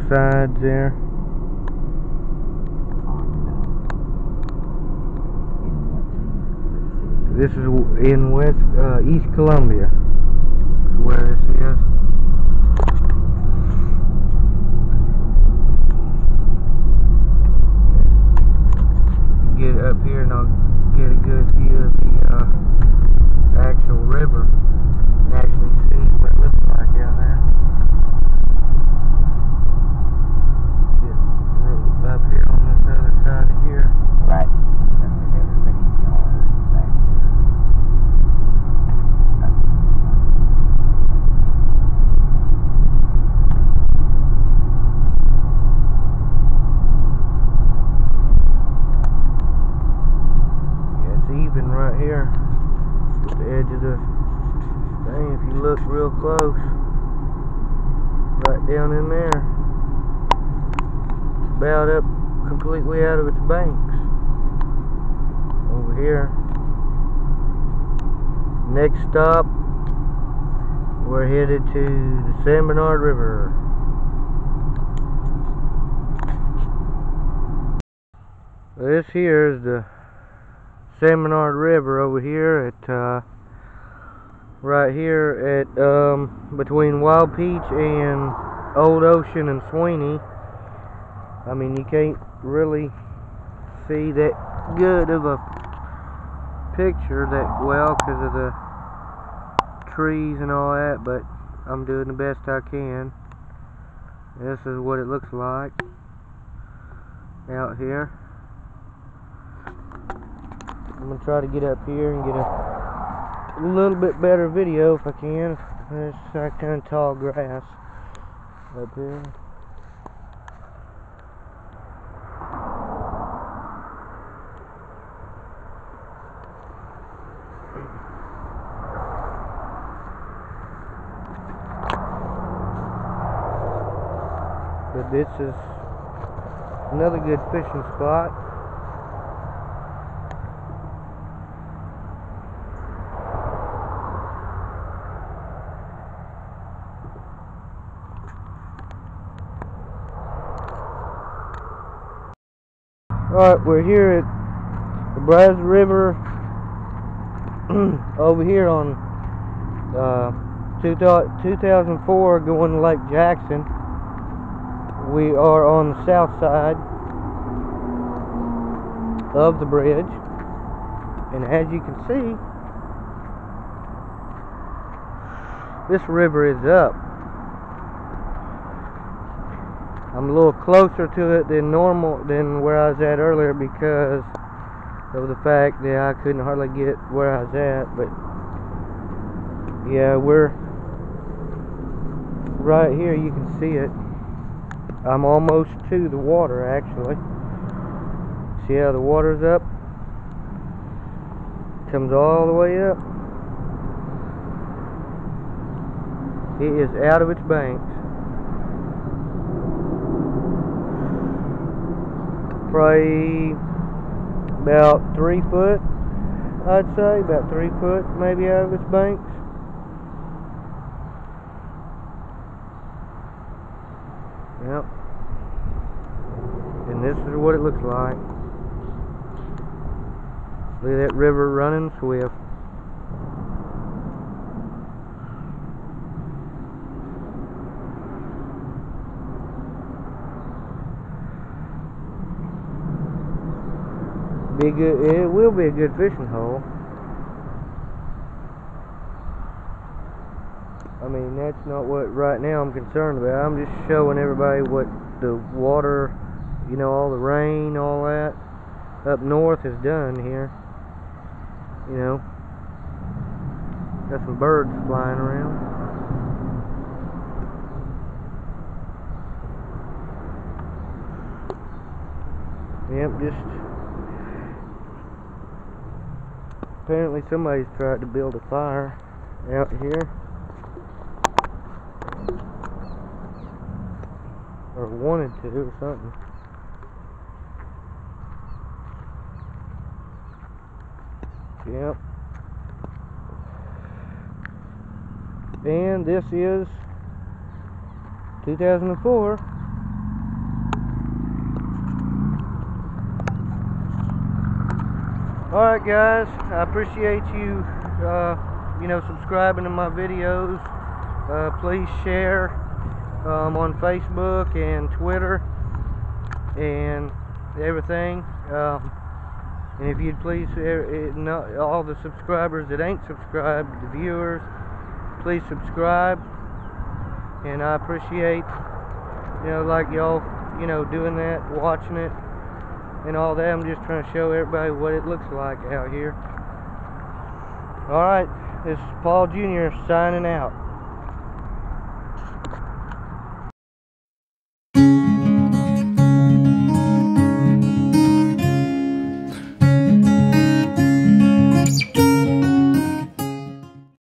sides there. This is in East Columbia, where this is. Get up here and I'll get a good view of the actual river and actually see what it looks like out there. Get up here on this other side of here. Right. Everybody's yard back there. Yeah, it's even right here at the edge of the thing. If you look real close, right down in there, it's about up completely out of its banks. Over here. Next stop, we're headed to the San Bernard River. This here is the San Bernard River over here at right here at between Wild Peach and Old Ocean and Sweeney. I mean, you can't really see that good of a picture that well because of the trees and all that, but I'm doing the best I can. This is what it looks like out here. I'm gonna try to get up here and get a little bit better video if I can. There's that kind of tall grass up here. But this is another good fishing spot. Alright, we're here at the Brazoria River over here on 2004 going to Lake Jackson. We are on the south side of the bridge, and as you can see, this river is up. I'm a little closer to it than normal, than where I was at earlier, because of the fact that I couldn't hardly get where I was at. But yeah, we're right here, you can see it. I'm almost to the water, actually. See how the water's up? Comes all the way up. It is out of its banks. Probably about 3 foot, I'd say. About 3 foot, maybe, out of its banks. Yep. And this is what it looks like. Look at that river running swift. Be good. It will be a good fishing hole. I mean, that's not what right now I'm concerned about. I'm just showing everybody what the water, you know, all the rain, all that up north has done here. You know, got some birds flying around. Yep, just apparently somebody's tried to build a fire out here, or wanted to, or something. Yep. And this is 2004 Alright guys, I appreciate you, subscribing to my videos. Please share on Facebook and Twitter and everything. And if you'd please, all the subscribers that ain't subscribed, the viewers, please subscribe. And I appreciate, like y'all, doing that, watching it, and all that. I'm just trying to show everybody what it looks like out here. Alright, this is Paul Jr. signing out.